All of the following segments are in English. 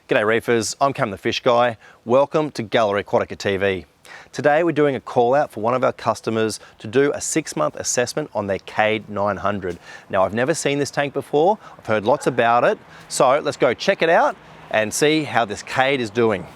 G'day Reefers, I'm Cam the Fish Guy. Welcome to Gallery Aquatica TV. Today we're doing a call out for one of our customers to do a 6-month assessment on their Cade 900. Now I've never seen this tank before, I've heard lots about it, so let's go check it out and see how this Cade is doing.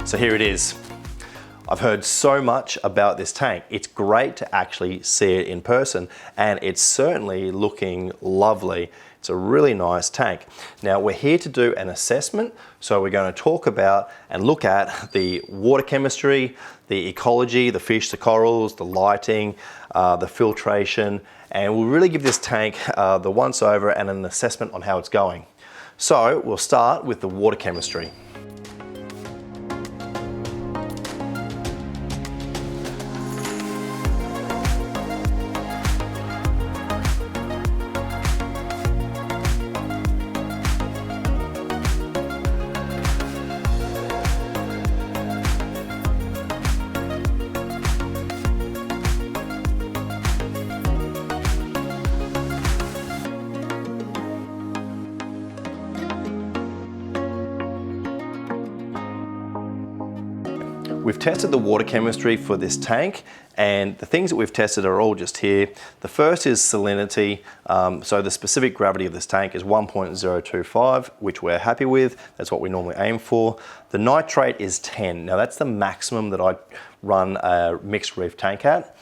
So here it is. I've heard so much about this tank. It's great to actually see it in person, and it's certainly looking lovely. It's a really nice tank. Now we're here to do an assessment, so we're going to talk about and look at the water chemistry, the ecology, the fish, the corals, the lighting, the filtration, and we'll really give this tank the once over and an assessment on how it's going. So we'll start with the water chemistry. We've tested the water chemistry for this tank, and the things that we've tested are all just here. The first is salinity, so the specific gravity of this tank is 1.025, which we're happy with. That's what we normally aim for. The nitrate is 10. Now that's the maximum that I run a mixed reef tank at.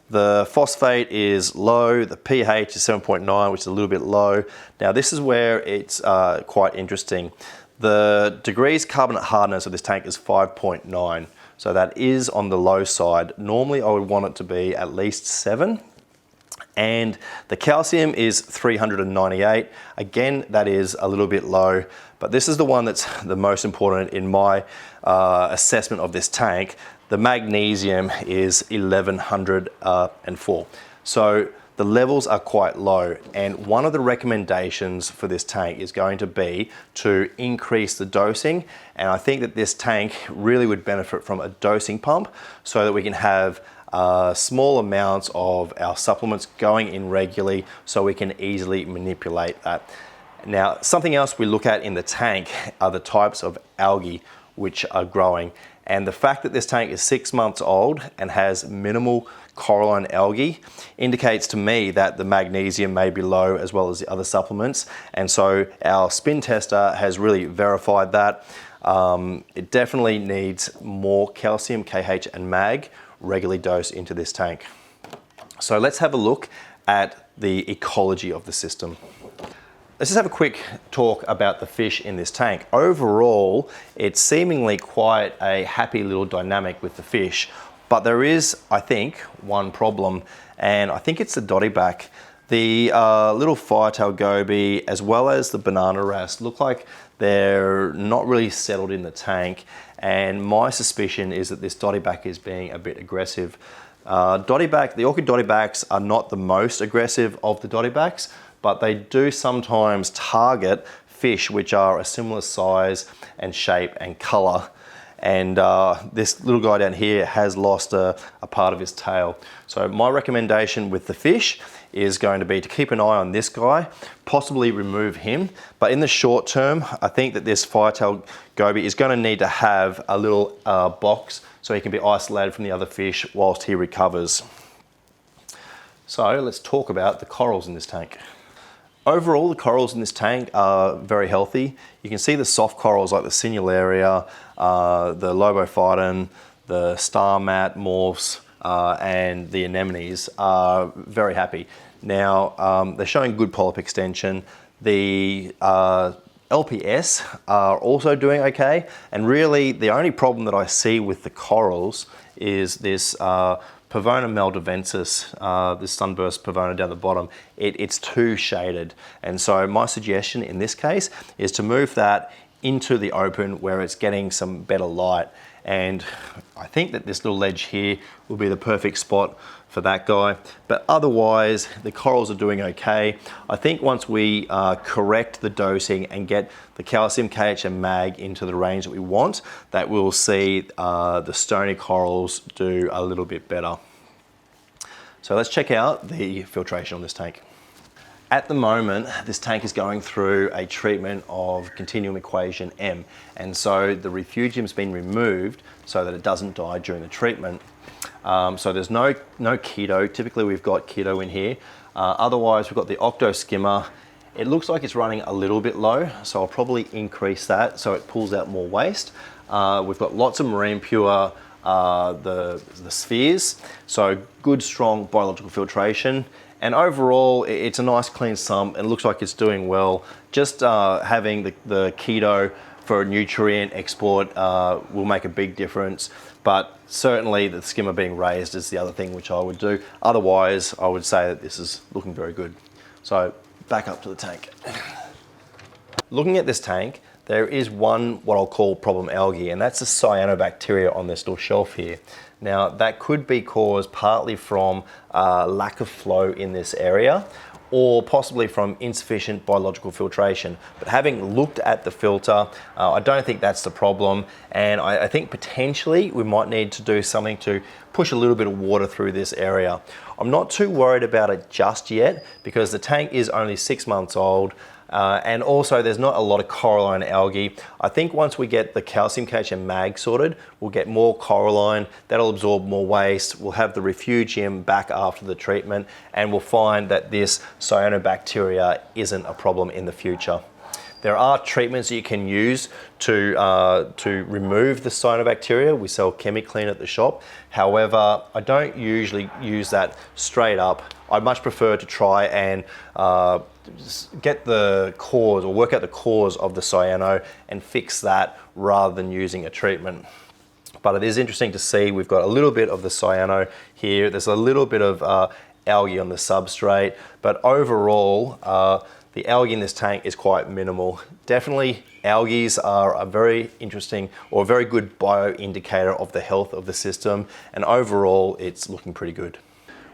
The phosphate is low, the pH is 7.9, which is a little bit low. Now this is where it's quite interesting. The degrees carbonate hardness of this tank is 5.9. So that is on the low side. Normally I would want it to be at least 7. And the calcium is 398. Again, that is a little bit low, but this is the one that's the most important in my assessment of this tank. The magnesium is 1104. So the levels are quite low, and one of the recommendations for this tank is going to be to increase the dosing, and I think that this tank really would benefit from a dosing pump so that we can have small amounts of our supplements going in regularly so we can easily manipulate that. Now, something else we look at in the tank are the types of algae which are growing, and the fact that this tank is 6 months old and has minimal coralline algae indicates to me that the magnesium may be low as well as the other supplements, and so our spin tester has really verified that. It definitely needs more calcium, KH and mag regularly dosed into this tank. So let's have a look at the ecology of the system. Let's just have a quick talk about the fish in this tank. Overall, it's seemingly quite a happy little dynamic with the fish. But there is, I think, one problem, and I think it's the dottyback. The little firetail goby, as well as the banana wrasse, look like they're not really settled in the tank, and my suspicion is that this dottyback is being a bit aggressive. The orchid dottybacks are not the most aggressive of the dottybacks, but they do sometimes target fish which are a similar size and shape and color. And this little guy down here has lost a part of his tail. So my recommendation with the fish is going to be to keep an eye on this guy, possibly remove him. But in the short term, I think that this firetail goby is going to need to have a little box so he can be isolated from the other fish whilst he recovers. So let's talk about the corals in this tank. Overall, the corals in this tank are very healthy. You can see the soft corals like the Sinularia, the Lobophyton, the star mat morphs, and the anemones are very happy. Now, they're showing good polyp extension. The LPS are also doing okay, and really the only problem that I see with the corals is this Pavona maldivensis, this sunburst pavona down the bottom. It's too shaded, and so my suggestion in this case is to move that into the open where it's getting some better light. And I think that this little ledge here will be the perfect spot for that guy. But otherwise, the corals are doing okay. I think once we correct the dosing and get the calcium, KH and mag into the range that we want, that we'll see the stony corals do a little bit better. So let's check out the filtration on this tank. At the moment, this tank is going through a treatment of continuum equation M, and so the refugium's been removed so that it doesn't die during the treatment. So there's no keto. Typically we've got keto in here. Otherwise we've got the octo skimmer. It looks like it's running a little bit low, so I'll probably increase that so it pulls out more waste. We've got lots of marine pure, the spheres, so good strong biological filtration. And overall, it's a nice clean sump and looks like it's doing well. Just having the keto for nutrient export will make a big difference. But certainly the skimmer being raised is the other thing which I would do. Otherwise, I would say that this is looking very good. So back up to the tank. Looking at this tank, there is one what I'll call problem algae, and that's the cyanobacteria on this little shelf here. Now that could be caused partly from lack of flow in this area, or possibly from insufficient biological filtration. But having looked at the filter, I don't think that's the problem, and I think potentially we might need to do something to push a little bit of water through this area. I'm not too worried about it just yet because the tank is only 6 months old. And also there's not a lot of coralline algae. I think once we get the calcium, KH and mag sorted, we'll get more coralline, that'll absorb more waste, we'll have the refugium back after the treatment, and we'll find that this cyanobacteria isn't a problem in the future. There are treatments that you can use to remove the cyanobacteria. We sell ChemiClean at the shop. However, I don't usually use that straight up. I much prefer to try and get the cause or work out the cause of the cyano and fix that rather than using a treatment. But it is interesting to see we've got a little bit of the cyano here. There's a little bit of algae on the substrate, but overall, the algae in this tank is quite minimal. Definitely algae are a very interesting or very good bioindicator of the health of the system, and overall it's looking pretty good.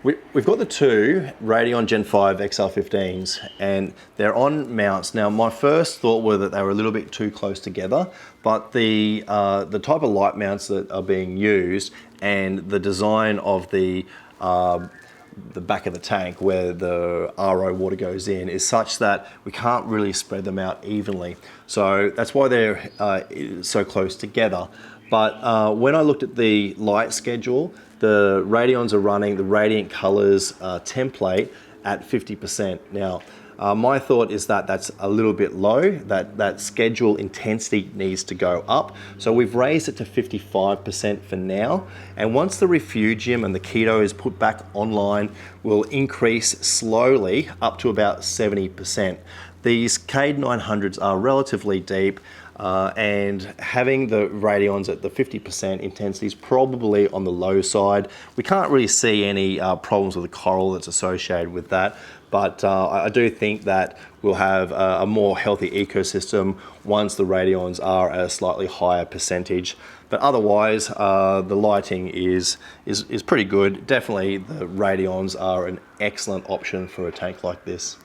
We've got the two Radion Gen 5 XR15s and they're on mounts. Now my first thought was that they were a little bit too close together, but the type of light mounts that are being used and the design of the back of the tank where the RO water goes in is such that we can't really spread them out evenly. So that's why they're so close together. But when I looked at the light schedule, the Radions are running the Radiant Colors template at 50%. Now, my thought is that that's a little bit low, that schedule intensity needs to go up. So we've raised it to 55% for now. And once the refugium and the keto is put back online, we'll increase slowly up to about 70%. These Cade 900s are relatively deep, and having the Radions at the 50% intensity is probably on the low side. We can't really see any problems with the coral that's associated with that, but I do think that we'll have a more healthy ecosystem once the Radions are at a slightly higher percentage. But otherwise, the lighting is pretty good. Definitely the Radions are an excellent option for a tank like this.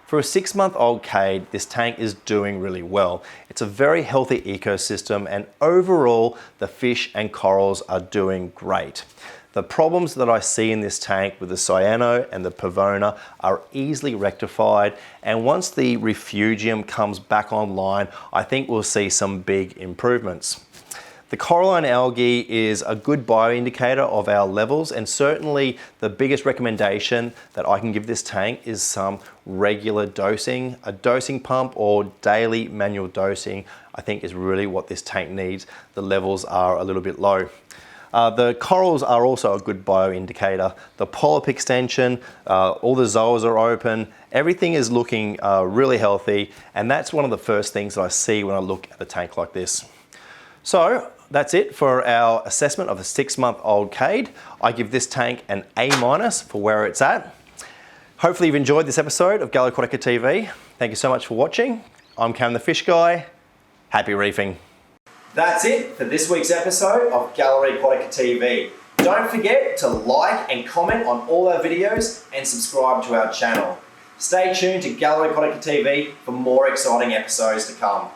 For a 6-month-old Cade, this tank is doing really well. It's a very healthy ecosystem, and overall, the fish and corals are doing great. The problems that I see in this tank with the cyano and the pavona are easily rectified, and once the refugium comes back online, I think we'll see some big improvements. The coralline algae is a good bioindicator of our levels, and certainly the biggest recommendation that I can give this tank is some regular dosing. A dosing pump or daily manual dosing I think is really what this tank needs. The levels are a little bit low. The corals are also a good bioindicator. The polyp extension, all the zoas are open, everything is looking really healthy, and that's one of the first things that I see when I look at a tank like this. So that's it for our assessment of a 6-month-old Cade. I give this tank an A- for where it's at. Hopefully you've enjoyed this episode of Gallery Aquatica TV. Thank you so much for watching. I'm Cam the Fish Guy. Happy reefing. That's it for this week's episode of Gallery Aquatica TV. Don't forget to like and comment on all our videos and subscribe to our channel. Stay tuned to Gallery Aquatica TV for more exciting episodes to come.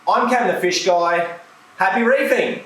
I'm Cam the Fish Guy. Happy reefing!